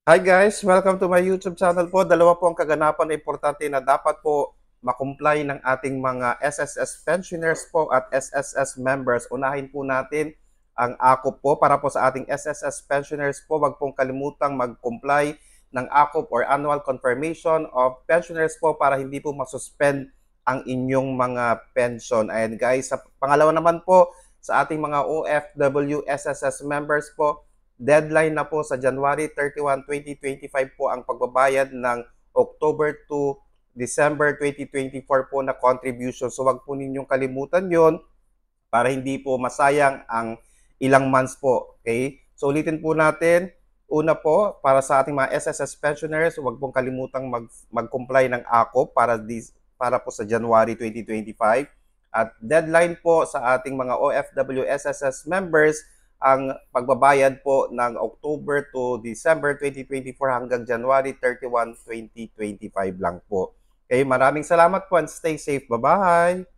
Hi guys! Welcome to my YouTube channel po. Dalawa po ang kaganapan na importante na dapat po makomply ng ating mga SSS pensioners po at SSS members. Unahin po natin ang AKOP po para po sa ating SSS pensioners po. Wag pong kalimutang mag-comply ng AKOP or Annual Confirmation of Pensioners po para hindi po masuspend ang inyong mga pension. Ayan guys, sa pangalawa naman po sa ating mga OFW SSS members po, deadline na po sa January 31, 2025 po ang pagbabayad ng October to December 2024 po na contribution. So wag po ninyong kalimutan yon para hindi po masayang ang ilang months po. Okay? So ulitin po natin. Una po, para sa ating mga SSS pensioners, wag pong kalimutang mag-comply ng AKOP para po sa January 2025. At deadline po sa ating mga OFW SSS members, ang pagbabayad po ng October to December 2024 hanggang January 31, 2025 lang po. Okay, maraming salamat po and stay safe. Bye-bye!